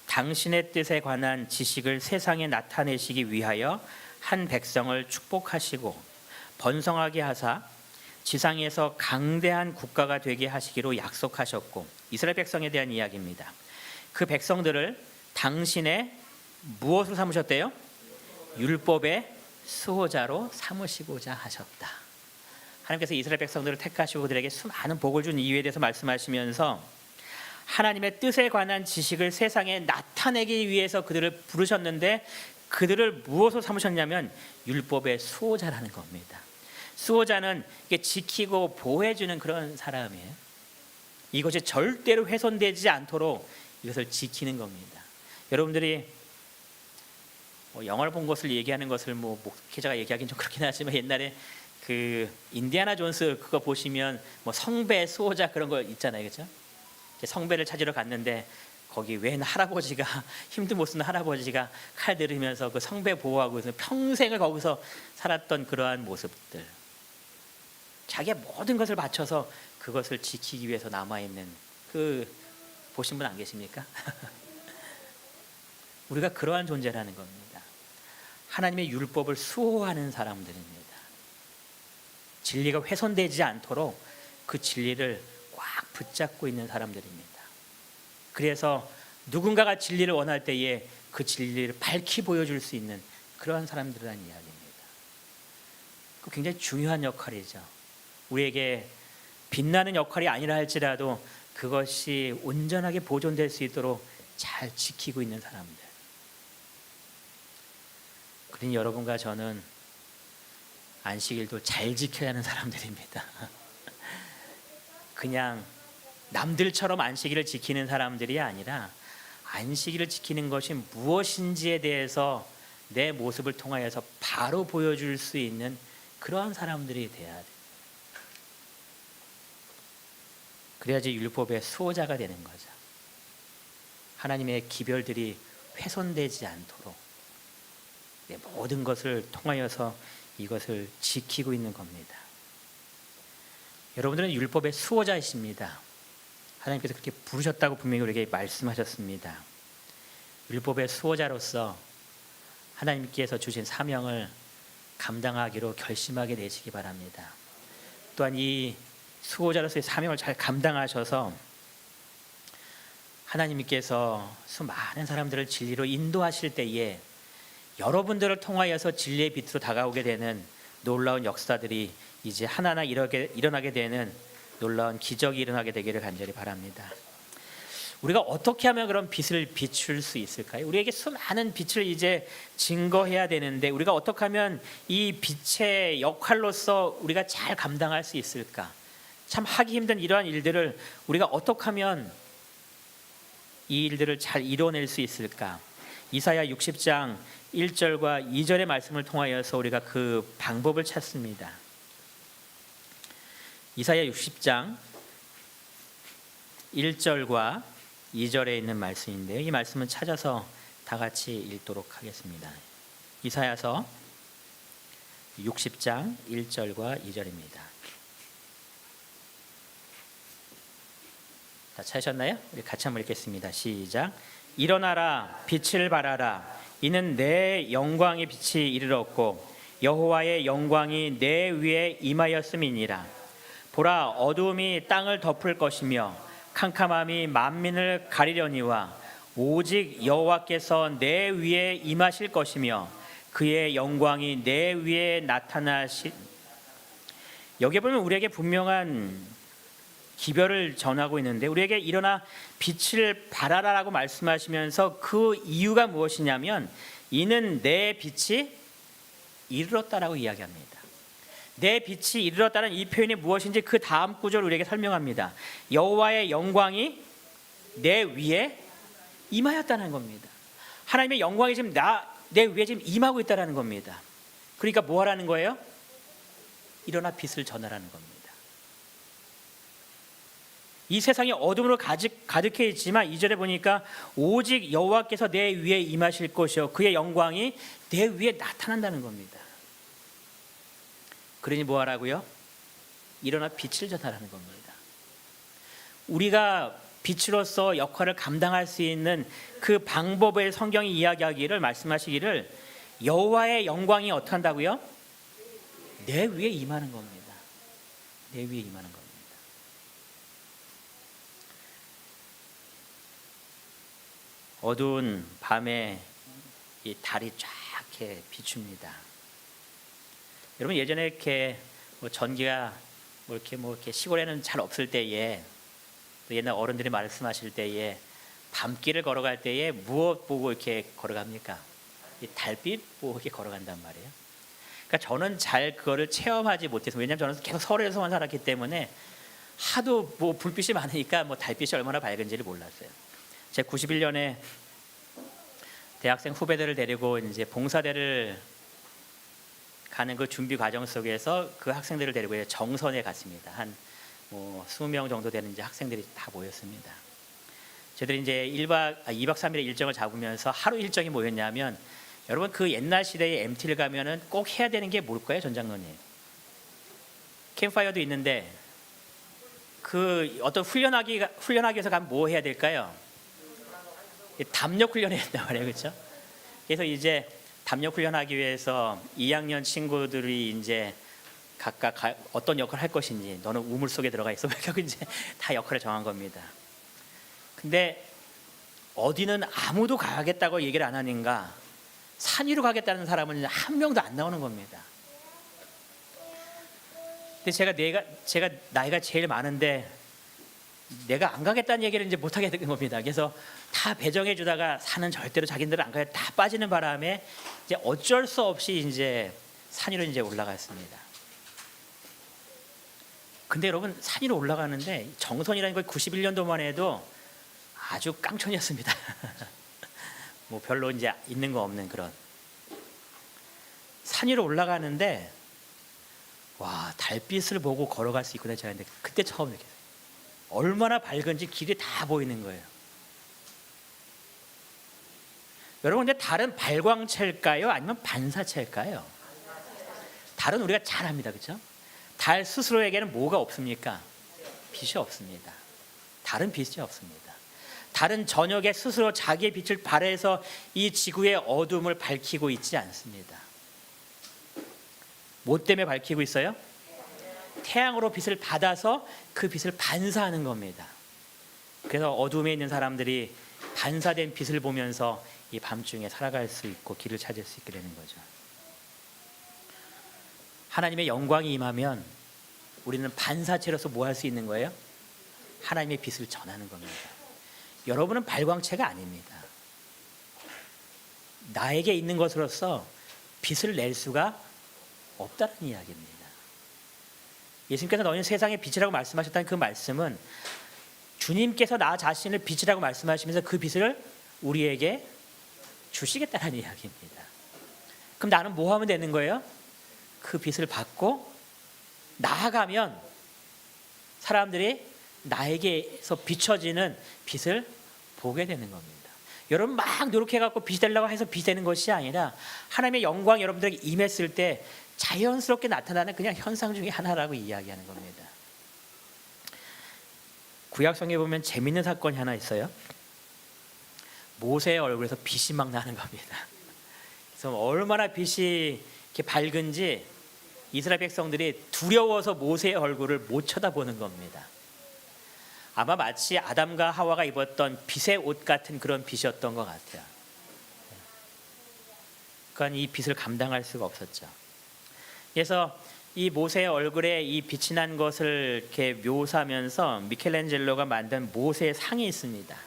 당신의 뜻에 관한 지식을 세상에 나타내시기 위하여 한 백성을 축복하시고 번성하게 하사 지상에서 강대한 국가가 되게 하시기로 약속하셨고, 이스라엘 백성에 대한 이야기입니다. 그 백성들을 당신의 무엇으로 삼으셨대요? 율법의 수호자로 삼으시고자 하셨다. 하나님께서 이스라엘 백성들을 택하시고 그들에게 수많은 복을 준 이유에 대해서 말씀하시면서 하나님의 뜻에 관한 지식을 세상에 나타내기 위해서 그들을 부르셨는데 그들을 무엇으로 삼으셨냐면 율법의 수호자라는 겁니다. 수호자는 지키고 보호해주는 그런 사람이에요. 이것이 절대로 훼손되지 않도록 이것을 지키는 겁니다. 여러분들이 영화를 본 것을 얘기하는 것을 목회자가 얘기하기는 좀 그렇긴 하지만 옛날에 그 인디아나 존스 그거 보시면 성배 수호자 그런 거 있잖아요, 그렇죠? 성배를 찾으러 갔는데 거기 웬 할아버지가 힘도 못 쓰는 할아버지가 칼 들으면서 그 성배 보호하고 평생을 거기서 살았던 그러한 모습들, 자기의 모든 것을 바쳐서 그것을 지키기 위해서 남아있는 그 보신 분 안 계십니까? 우리가 그러한 존재라는 겁니다. 하나님의 율법을 수호하는 사람들입니다. 진리가 훼손되지 않도록 그 진리를 꽉 붙잡고 있는 사람들입니다. 그래서 누군가가 진리를 원할 때에 그 진리를 밝히 보여줄 수 있는 그러한 사람들이라는 이야기입니다. 그 굉장히 중요한 역할이죠. 우리에게 빛나는 역할이 아니라 할지라도 그것이 온전하게 보존될 수 있도록 잘 지키고 있는 사람들. 그러니 여러분과 저는 안식일도 잘 지켜야 하는 사람들입니다. 그냥 남들처럼 안식일을 지키는 사람들이 아니라 안식일을 지키는 것이 무엇인지에 대해서 내 모습을 통하여서 바로 보여줄 수 있는 그러한 사람들이 돼야 돼. 그래야지 율법의 수호자가 되는 거죠. 하나님의 기별들이 훼손되지 않도록 내 모든 것을 통하여서 이것을 지키고 있는 겁니다. 여러분들은 율법의 수호자이십니다. 하나님께서 그렇게 부르셨다고 분명히 우리에게 말씀하셨습니다. 율법의 수호자로서 하나님께서 주신 사명을 감당하기로 결심하게 되시기 바랍니다. 또한 이 수호자로서의 사명을 잘 감당하셔서 하나님께서 수많은 사람들을 진리로 인도하실 때에 여러분들을 통하여서 진리의 빛으로 다가오게 되는 놀라운 역사들이 이제 하나하나 일어나게 되는 놀라운 기적이 일어나게 되기를 간절히 바랍니다. 우리가 어떻게 하면 그런 빛을 비출 수 있을까요? 우리에게 수많은 빛을 이제 증거해야 되는데 우리가 어떻게 하면 이 빛의 역할로서 우리가 잘 감당할 수 있을까? 참 하기 힘든 이러한 일들을 우리가 어떻게 하면 이 일들을 잘 이뤄낼 수 있을까? 이사야 60장 1절과 2절의 말씀을 통하여서 우리가 그 방법을 찾습니다. 이사야 60장 1절과 2절에 있는 말씀인데요. 이 말씀을 찾아서 다 같이 읽도록 하겠습니다. 이사야서 60장 1절과 2절입니다. 다 찾으셨나요? 우리 같이 한번 읽겠습니다. 시작. 일어나라, 빛을 발하라. 이는 내 영광의 빛이 이르렀고 여호와의 영광이 내 위에 임하였음이니라. 보라, 어두움이 땅을 덮을 것이며 캄캄함이 만민을 가리려니와 오직 여호와께서 내 위에 임하실 것이며 그의 영광이 내 위에 나타나시. 여기 보면 우리에게 분명한 기별을 전하고 있는데, 우리에게 일어나 빛을 발하라라고 말씀하시면서 그 이유가 무엇이냐면 이는 내 빛이 이르렀다라고 이야기합니다. 내 빛이 이르렀다는 이 표현이 무엇인지 그 다음 구절 우리에게 설명합니다. 여호와의 영광이 내 위에 임하였다는 겁니다. 하나님의 영광이 지금 내 위에 지금 임하고 있다는 겁니다. 그러니까 뭐 하라는 거예요? 일어나 빛을 전하라는 겁니다. 이 세상이 어둠으로 가득해 있지만 2절에 보니까 오직 여호와께서 내 위에 임하실 것이요 그의 영광이 내 위에 나타난다는 겁니다. 그러니 뭐 하라고요? 일어나 빛을 전하라는 겁니다. 우리가 빛으로서 역할을 감당할 수 있는 그 방법을 성경이 이야기하기를, 말씀하시기를 여호와의 영광이 어떻게 한다고요? 내 위에 임하는 겁니다. 내 위에 임하는 겁니다. 어두운 밤에 이 달이 쫙 이렇게 비춥니다. 여러분 예전에 이렇게 전기가 이렇게 시골에는 잘 없을 때에, 또 옛날 어른들이 말씀하실 때에 밤길을 걸어갈 때에 무엇 보고 이렇게 걸어갑니까? 이 달빛 보고 이렇게 걸어간단 말이에요. 그러니까 저는 잘 그거를 체험하지 못해서, 왜냐하면 저는 계속 서울에서만 살았기 때문에 하도 불빛이 많으니까 달빛이 얼마나 밝은지를 몰랐어요. 제가 91년에 대학생 후배들을 데리고 이제 봉사대를 가는 그 준비 과정 속에서 그 학생들을 데리고 정선에 갔습니다. 한 20명 정도 되는 이제 학생들이 다 모였습니다. 저희들이 이제 2박 3일의 일정을 잡으면서 하루 일정이 뭐였냐면, 여러분 그 옛날 시대에 MT를 가면은 꼭 해야 되는 게 뭘까요, 전장로님? 캠파이어도 있는데 그 어떤 훈련하기 위해서 가면 뭐 해야 될까요? 담력 훈련해야 된단 말이에요, 그렇죠? 그래서 이제 담력 훈련하기 위해서 2학년 친구들이 이제 각각 어떤 역할을 할 것인지, 너는 우물 속에 들어가 있어, 결국 이제 다 역할을 정한 겁니다. 근데 어디는 아무도 가겠다고 얘기를 안 하는가, 산 위로 가겠다는 사람은 한 명도 안 나오는 겁니다. 근데 제가 나이가 제일 많은데 내가 안 가겠다는 얘기를 이제 못 하게 된 겁니다. 그래서 다 배정해 주다가 산은 절대로 자기들은 안 가요. 다 빠지는 바람에 이제 어쩔 수 없이 이제 산 위로 이제 올라갔습니다. 근데 여러분 산 위로 올라가는데 정선이라는 걸 91년도만 해도 아주 깡촌이었습니다. 별로 이제 있는 거 없는 그런. 산 위로 올라가는데 와, 달빛을 보고 걸어갈 수 있구나 제가 그때 처음 느꼈어요. 얼마나 밝은지 길이 다 보이는 거예요. 여러분 근데 달은 발광체일까요? 아니면 반사체일까요? 달은 우리가 잘 압니다, 그렇죠? 달 스스로에게는 뭐가 없습니까? 빛이 없습니다. 달은 빛이 없습니다. 달은 저녁에 스스로 자기의 빛을 발해서 이 지구의 어둠을 밝히고 있지 않습니다. 뭐 때문에 밝히고 있어요? 태양으로 빛을 받아서 그 빛을 반사하는 겁니다. 그래서 어둠에 있는 사람들이 반사된 빛을 보면서 이 밤중에 살아갈 수 있고 길을 찾을 수 있게 되는 거죠. 하나님의 영광이 임하면 우리는 반사체로서 뭐 할 수 있는 거예요? 하나님의 빛을 전하는 겁니다. 여러분은 발광체가 아닙니다. 나에게 있는 것으로서 빛을 낼 수가 없다는 이야기입니다. 예수님께서 너희는 세상의 빛이라고 말씀하셨다는 그 말씀은 주님께서 나 자신을 빛이라고 말씀하시면서 그 빛을 우리에게 주시겠다는 이야기입니다. 그럼 나는 뭐 하면 되는 거예요? 그 빛을 받고 나아가면 사람들이 나에게서 비춰지는 빛을 보게 되는 겁니다. 여러분 막 노력해갖고 빛이 되려고 해서 빛이 되는 것이 아니라 하나님의 영광이 여러분들에게 임했을 때 자연스럽게 나타나는 그냥 현상 중에 하나라고 이야기하는 겁니다. 구약성경에 보면 재밌는 사건이 하나 있어요. 모세의 얼굴에서 빛이 막 나는 겁니다. 그래서 얼마나 빛이 이렇게 밝은지 이스라엘 백성들이 두려워서 모세의 얼굴을 못 쳐다보는 겁니다. 아마 마치 아담과 하와가 입었던 빛의 옷 같은 그런 빛이었던 것 같아요. 그러니까 이 빛을 감당할 수가 없었죠. 그래서 이 모세의 얼굴에 이 빛이 난 것을 이렇게 묘사하면서 미켈란젤로가 만든 모세의 상이 있습니다.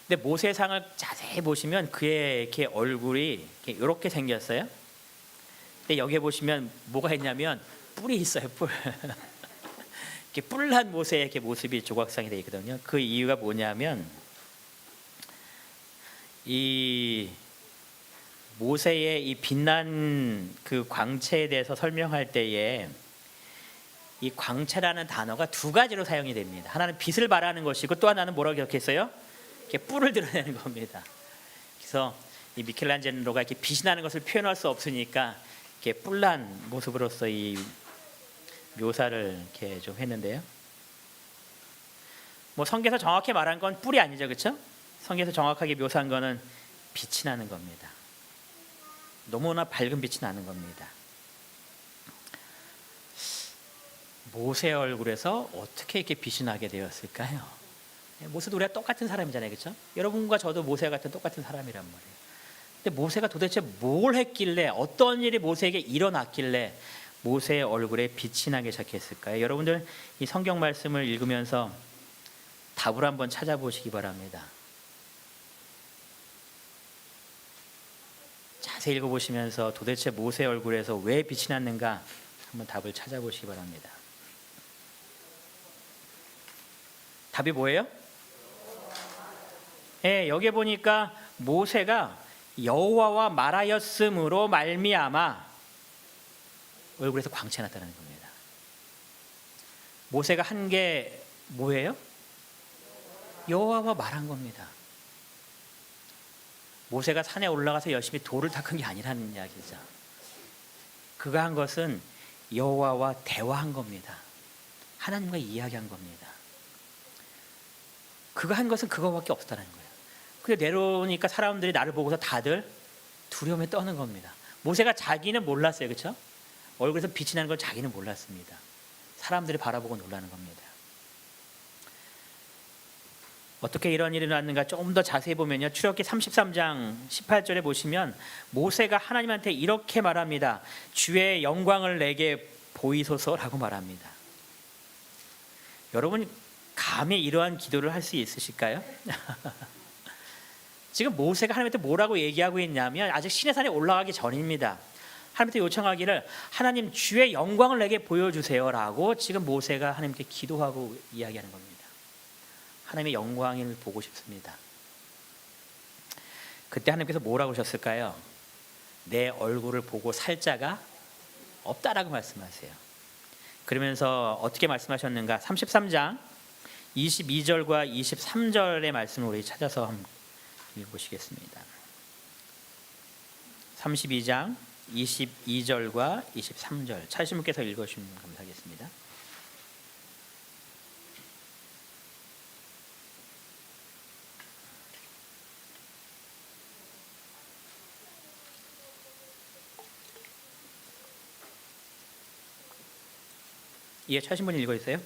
근데 모세의 상을 자세히 보시면 그의 이렇게 얼굴이 이렇게 생겼어요. 근데 여기에 보시면 뭐가 있냐면 뿔이 있어요. 뿔. 이렇게 뿔난 모세의 이렇게 모습이 조각상이 되어 있거든요. 그 이유가 뭐냐면 이 모세의 이 빛난 그 광채에 대해서 설명할 때에 이 광채라는 단어가 두 가지로 사용이 됩니다. 하나는 빛을 말하는 것이고 또 하나는 뭐라고 기억했어요? 이렇게 뿔을 드러내는 겁니다. 그래서 이 미켈란젤로가 이렇게 빛이 나는 것을 표현할 수 없으니까 이렇게 뿔난 모습으로서 이 묘사를 이렇게 좀 했는데요. 뭐 성경에서 정확히 말한 건 뿔이 아니죠, 그렇죠? 성경에서 정확하게 묘사한 거는 빛이 나는 겁니다. 너무나 밝은 빛이 나는 겁니다. 모세의 얼굴에서 어떻게 이렇게 빛이 나게 되었을까요? 모세도 우리가 똑같은 사람이잖아요, 그렇죠? 여러분과 저도 모세 같은 똑같은 사람이란 말이에요. 근데 모세가 도대체 뭘 했길래, 어떤 일이 모세에게 일어났길래 모세의 얼굴에 빛이 나게 시작했을까요? 여러분들 이 성경 말씀을 읽으면서 답을 한번 찾아보시기 바랍니다. 자세히 읽어보시면서 도대체 모세의 얼굴에서 왜 빛이 났는가 한번 답을 찾아보시기 바랍니다. 답이 뭐예요? 여기에 보니까 모세가 여호와와 말하였으므로 말미암아 얼굴에서 광채가 났다는 겁니다. 모세가 한 게 뭐예요? 여호와와 말한 겁니다. 모세가 산에 올라가서 열심히 돌을 닦은 게 아니라는 이야기죠. 그가 한 것은 여호와와 대화한 겁니다. 하나님과 이야기한 겁니다. 그가 한 것은 그거밖에 없다는 거예요. 그래 내려오니까 사람들이 나를 보고서 다들 두려움에 떠는 겁니다. 모세가 자기는 몰랐어요, 그렇죠? 얼굴에서 빛이 나는 걸 자기는 몰랐습니다. 사람들이 바라보고 놀라는 겁니다. 어떻게 이런 일이 일어났는가 조금 더 자세히 보면요, 출애굽기 33장 18절에 보시면 모세가 하나님한테 이렇게 말합니다. 주의 영광을 내게 보이소서라고 말합니다. 여러분 감히 이러한 기도를 할 수 있으실까요? 지금 모세가 하나님한테 뭐라고 얘기하고 있냐면 아직 시내산에 올라가기 전입니다. 하나님한테 요청하기를 하나님 주의 영광을 내게 보여주세요라고 지금 모세가 하나님께 기도하고 이야기하는 겁니다. 하나님의 영광을 보고 싶습니다. 그때 하나님께서 뭐라고 하셨을까요? 내 얼굴을 보고 살 자가 없다라고 말씀하세요. 그러면서 어떻게 말씀하셨는가? 33장 22절과 23절의 말씀을 우리 찾아서 한번 읽어보시겠습니다. 32장 22절과 23절 찾으신 분께서 읽어주시면 감사하겠습니다. 예, 찾으신 분이 읽어주세요.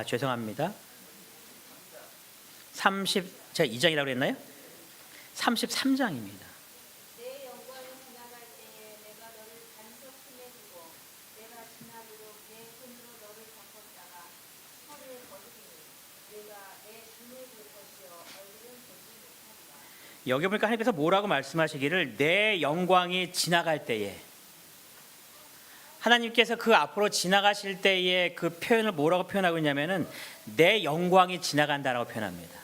죄송합니다. 제가 2장이라고 그랬나요? 33장입니다. 내 영광이 지나갈 때에 내가 너를 반석심에 두고 내가 지나도록 내 손으로 너를 덮었다가 허리에 거두리니 내가 내 눈을 볼 것이요 얼굴은 보지 못하리라. 여기 보니까 하나님께서 뭐라고 말씀하시기를 내 영광이 지나갈 때에, 하나님께서 그 앞으로 지나가실 때의 그 표현을 뭐라고 표현하고 있냐면은 내 영광이 지나간다라고 표현합니다.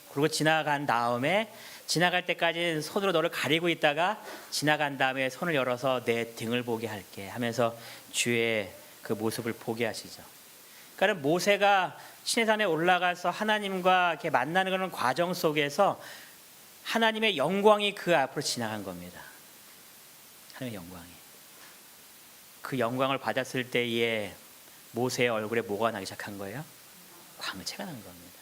그리고 지나간 다음에 지나갈 때까지 손으로 너를 가리고 있다가 지나간 다음에 손을 열어서 내 등을 보게 할게 하면서 주의 그 모습을 보게 하시죠. 그러니까 모세가 시내산에 올라가서 하나님과 이렇게 만나는 그런 과정 속에서 하나님의 영광이 그 앞으로 지나간 겁니다. 하나님의 영광이. 그 영광을 받았을 때에 모세의 얼굴에 뭐가 나기 시작한 거예요? 광채가 난 겁니다.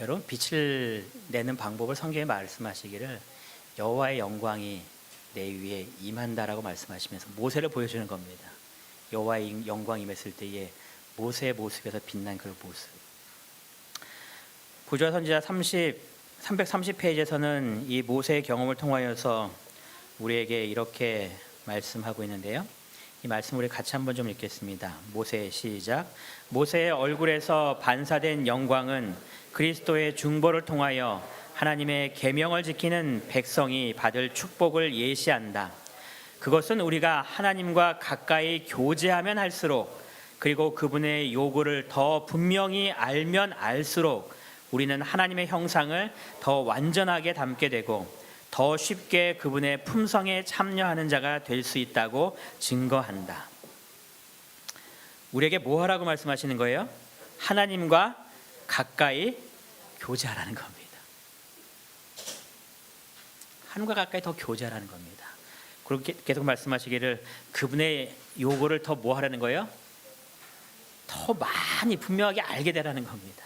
여러분, 빛을 내는 방법을 성경에 말씀하시기를 여호와의 영광이 내 위에 임한다라고 말씀하시면서 모세를 보여주는 겁니다. 여호와의 영광이 임했을 때에 모세의 모습에서 빛난 그 모습. 부조와 선지자 330페이지에서는 이 모세의 경험을 통하여서 우리에게 이렇게 말씀하고 있는데요. 이 말씀 우리 같이 한번 좀 읽겠습니다. 모세 시작. 모세의 얼굴에서 반사된 영광은 그리스도의 중보를 통하여 하나님의 계명을 지키는 백성이 받을 축복을 예시한다. 그것은 우리가 하나님과 가까이 교제하면 할수록, 그리고 그분의 요구를 더 분명히 알면 알수록 우리는 하나님의 형상을 더 완전하게 담게 되고 더 쉽게 그분의 품성에 참여하는 자가 될 수 있다고 증거한다. 우리에게 뭐 하라고 말씀하시는 거예요? 하나님과 가까이 교제하라는 겁니다. 하나님과 가까이 더 교제하라는 겁니다. 그렇게 계속 말씀하시기를 그분의 요구를 더 뭐 하라는 거예요? 더 많이 분명하게 알게 되라는 겁니다.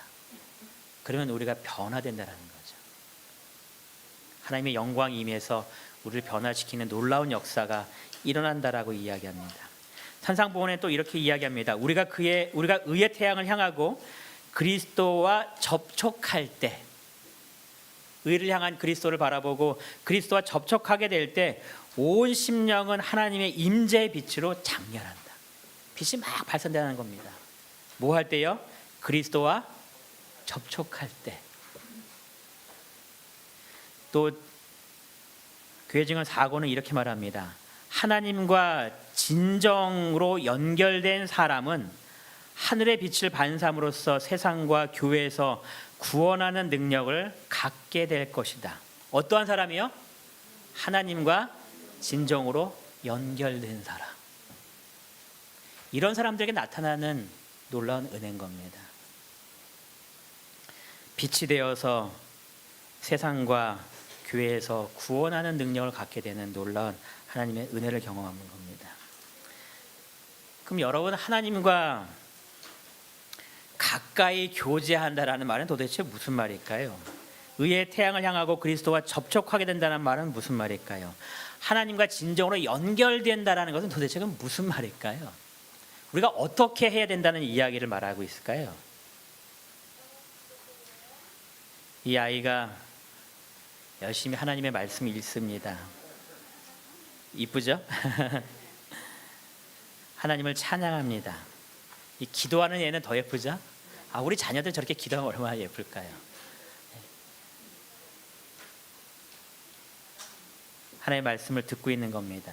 그러면 우리가 변화된다는 거죠. 하나님의 영광이 임해서 우리를 변화시키는 놀라운 역사가 일어난다라고 이야기합니다. 산상보훈에 또 이렇게 이야기합니다. 우리가 의의 태양을 향하고 그리스도와 접촉할 때, 의를 향한 그리스도를 바라보고 그리스도와 접촉하게 될 때 온 심령은 하나님의 임재의 빛으로 장렬한다. 빛이 막 발산되는 겁니다. 뭐 할 때요? 그리스도와 접촉할 때. 또 교회 증언 4권은 이렇게 말합니다. 하나님과 진정으로 연결된 사람은 하늘의 빛을 반사함으로써 세상과 교회에서 구원하는 능력을 갖게 될 것이다. 어떠한 사람이요? 하나님과 진정으로 연결된 사람. 이런 사람들에게 나타나는 놀라운 은혜인 겁니다. 빛이 되어서 세상과 교회에서 구원하는 능력을 갖게 되는 놀라운 하나님의 은혜를 경험하는 겁니다. 그럼 여러분, 하나님과 가까이 교제한다라는 말은 도대체 무슨 말일까요? 의의 태양을 향하고 그리스도와 접촉하게 된다는 말은 무슨 말일까요? 하나님과 진정으로 연결된다라는 것은 도대체 무슨 말일까요? 우리가 어떻게 해야 된다는 이야기를 말하고 있을까요? 이 아이가 열심히 하나님의 말씀을 읽습니다. 이쁘죠? 하나님을 찬양합니다. 이 기도하는 애는 더 예쁘죠? 우리 자녀들 저렇게 기도하면 얼마나 예쁠까요? 하나님의 말씀을 듣고 있는 겁니다.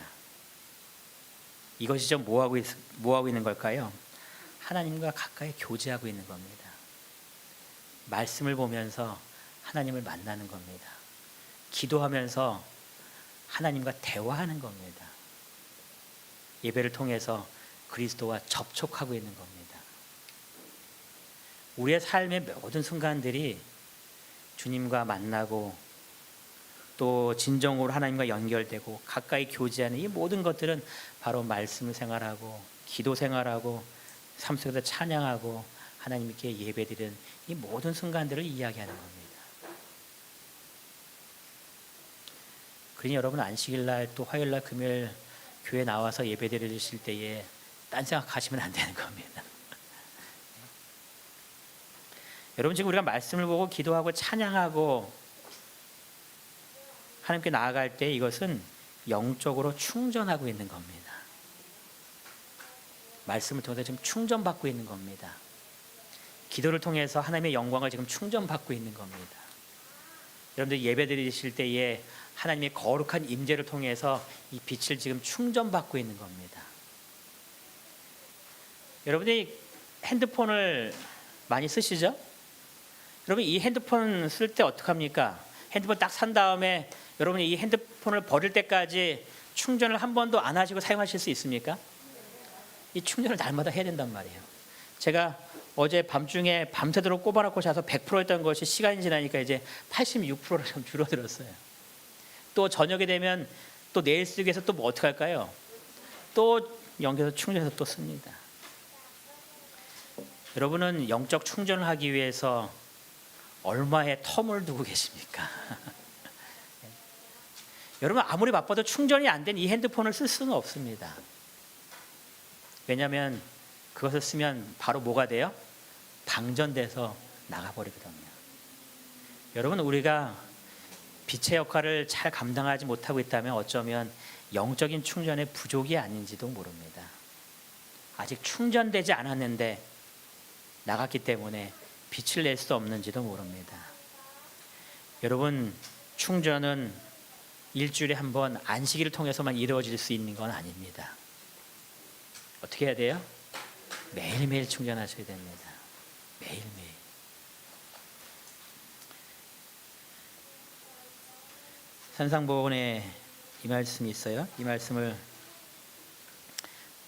이것이 좀 뭐 하고 있는 걸까요? 하나님과 가까이 교제하고 있는 겁니다. 말씀을 보면서 하나님을 만나는 겁니다. 기도하면서 하나님과 대화하는 겁니다. 예배를 통해서 그리스도와 접촉하고 있는 겁니다. 우리의 삶의 모든 순간들이 주님과 만나고 또 진정으로 하나님과 연결되고 가까이 교제하는 이 모든 것들은 바로 말씀 생활하고 기도 생활하고 삶 속에서 찬양하고 하나님께 예배드리는 이 모든 순간들을 이야기하는 겁니다. 그러니 여러분, 안식일날 또 화요일날 금요일 교회 나와서 예배드리실 때에 딴 생각하시면 안 되는 겁니다. 여러분, 지금 우리가 말씀을 보고 기도하고 찬양하고 하나님께 나아갈 때 이것은 영적으로 충전하고 있는 겁니다. 말씀을 통해서 지금 충전받고 있는 겁니다. 기도를 통해서 하나님의 영광을 지금 충전받고 있는 겁니다. 여러분들 예배 드리실 때에 하나님의 거룩한 임재를 통해서 이 빛을 지금 충전받고 있는 겁니다. 여러분이 핸드폰을 많이 쓰시죠? 여러분, 이 핸드폰 쓸 때 어떡합니까? 핸드폰 딱 산 다음에 여러분이 이 핸드폰을 버릴 때까지 충전을 한 번도 안 하시고 사용하실 수 있습니까? 이 충전을 날마다 해야 된단 말이에요. 제가 어제 밤중에 밤새도록 꼽아놓고 자서 100%였던 것이 시간이 지나니까 이제 86%로 좀 줄어들었어요. 또 저녁에 되면 또 내일 쓰기 위해서 또 뭐 어떻게 할까요? 또 연결해서 충전해서 또 씁니다. 여러분은 영적 충전을 하기 위해서 얼마의 텀을 두고 계십니까? 여러분 아무리 바빠도 충전이 안 된 이 핸드폰을 쓸 수는 없습니다. 왜냐하면 그것을 쓰면 바로 뭐가 돼요? 방전돼서 나가버리거든요. 여러분 우리가 빛의 역할을 잘 감당하지 못하고 있다면 어쩌면 영적인 충전의 부족이 아닌지도 모릅니다. 아직 충전되지 않았는데 나갔기 때문에 빛을 낼 수 없는지도 모릅니다. 여러분 충전은 일주일에 한 번 안식일을 통해서만 이루어질 수 있는 건 아닙니다. 어떻게 해야 돼요? 매일매일 충전하셔야 됩니다. 매일매일. 산상보훈에 이 말씀이 있어요. 이 말씀을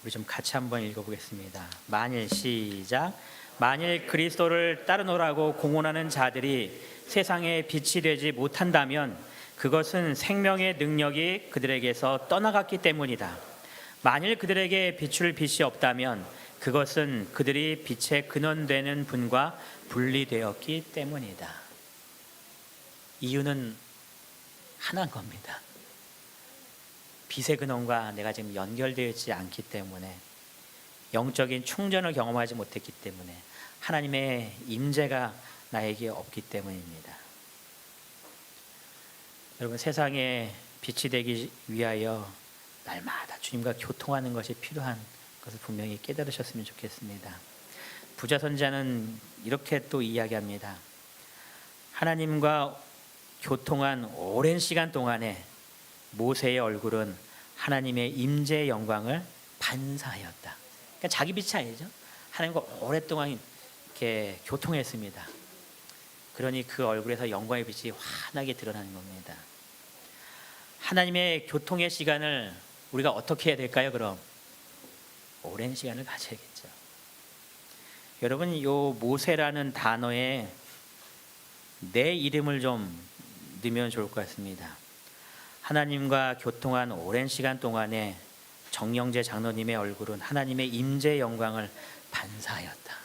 우리 좀 같이 한번 읽어보겠습니다. 만일 시작. 만일 그리스도를 따르노라고 공언하는 자들이 세상에 빛이 되지 못한다면 그것은 생명의 능력이 그들에게서 떠나갔기 때문이다. 만일 그들에게 비출 빛이 없다면 그것은 그들이 빛의 근원되는 분과 분리되었기 때문이다. 이유는 하나인 겁니다. 빛의 근원과 내가 지금 연결되어 있지 않기 때문에, 영적인 충전을 경험하지 못했기 때문에, 하나님의 임재가 나에게 없기 때문입니다. 여러분 세상에 빛이 되기 위하여 날마다 주님과 교통하는 것이 필요한 것을 분명히 깨달으셨으면 좋겠습니다. 부자 선지자는 이렇게 또 이야기합니다. 하나님과 교통한 오랜 시간 동안에 모세의 얼굴은 하나님의 임재의 영광을 반사하였다. 그러니까 자기 빛이 아니죠. 하나님과 오랫동안 이렇게 교통했습니다. 그러니 그 얼굴에서 영광의 빛이 환하게 드러나는 겁니다. 하나님의 교통의 시간을 우리가 어떻게 해야 될까요? 그럼 오랜 시간을 가져야겠죠. 여러분 이 모세라는 단어에 내 이름을 좀 넣으면 좋을 것 같습니다. 하나님과 교통한 오랜 시간 동안에 정영재 장로님의 얼굴은 하나님의 임재의 영광을 반사하였다.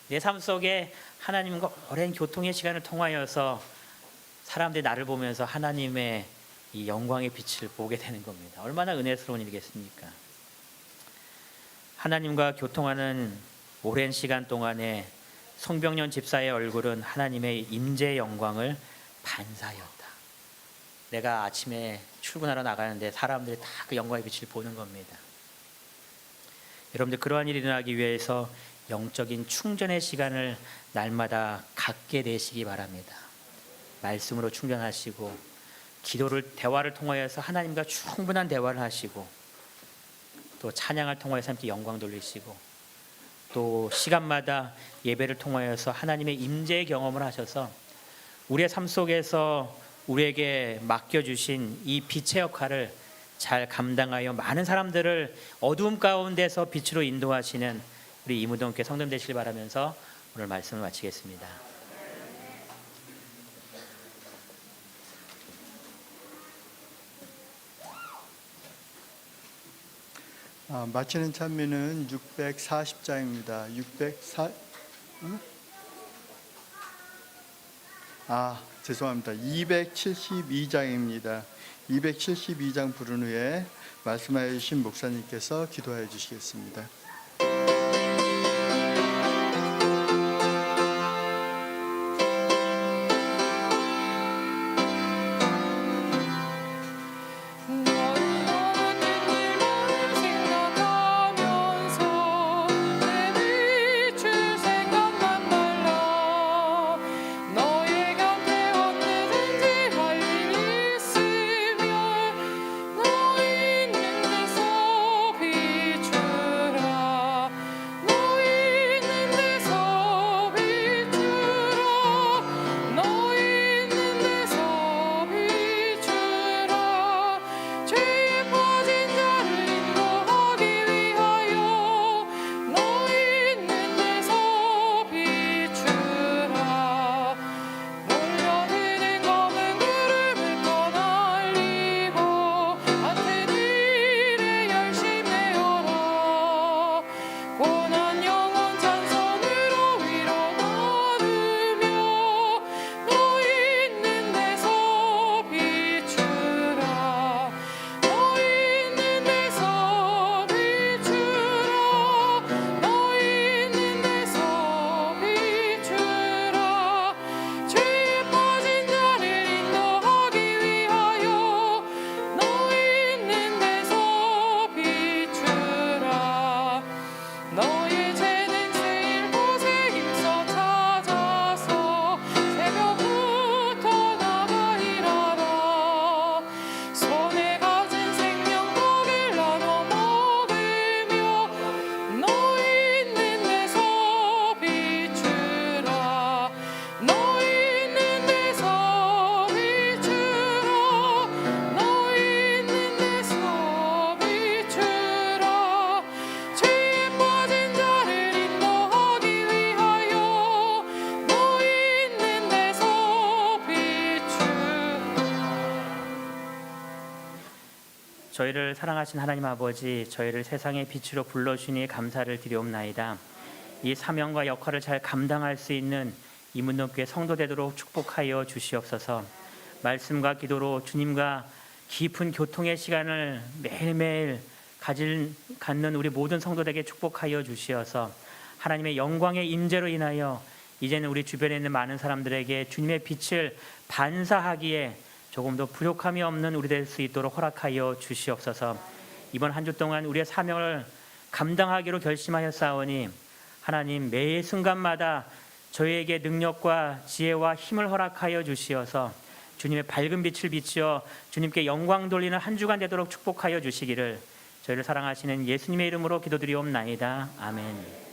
내 삶 속에 하나님과 오랜 교통의 시간을 통하여서 사람들이 나를 보면서 하나님의 이 영광의 빛을 보게 되는 겁니다. 얼마나 은혜스러운 일이겠습니까? 하나님과 교통하는 오랜 시간 동안에 송병년 집사의 얼굴은 하나님의 임재의 영광을 반사하였다. 내가 아침에 출근하러 나가는데 사람들이 다 그 영광의 빛을 보는 겁니다. 여러분들 그러한 일이 일어나기 위해서 영적인 충전의 시간을 날마다 갖게 되시기 바랍니다. 말씀으로 충전하시고 대화를 통하여서 하나님과 충분한 대화를 하시고 또 찬양을 통하여서 함께 영광 돌리시고 또 시간마다 예배를 통하여서 하나님의 임재의 경험을 하셔서 우리의 삶 속에서 우리에게 맡겨주신 이 빛의 역할을 잘 감당하여 많은 사람들을 어두움 가운데서 빛으로 인도하시는 우리 이무동교회 성도님 되시길 바라면서 오늘 말씀을 마치겠습니다. 마치는 찬미는 640장입니다. 272장입니다. 272장 부른 후에 말씀하여 주신 목사님께서 기도하여 주시겠습니다. 저희를 사랑하신 하나님 아버지, 저희를 세상의 빛으로 불러주시니 감사를 드리옵나이다. 이 사명과 역할을 잘 감당할 수 있는 이문동교회 성도 되도록 축복하여 주시옵소서. 말씀과 기도로 주님과 깊은 교통의 시간을 매일매일 갖는 우리 모든 성도들에게 축복하여 주시어서 하나님의 영광의 임재로 인하여 이제는 우리 주변에 있는 많은 사람들에게 주님의 빛을 반사하기에 조금 더 부족함이 없는 우리 될 수 있도록 허락하여 주시옵소서. 이번 한 주 동안 우리의 사명을 감당하기로 결심하였사오니 하나님 매 순간마다 저희에게 능력과 지혜와 힘을 허락하여 주시어서 주님의 밝은 빛을 비추어 주님께 영광 돌리는 한 주간 되도록 축복하여 주시기를 저희를 사랑하시는 예수님의 이름으로 기도드리옵나이다. 아멘.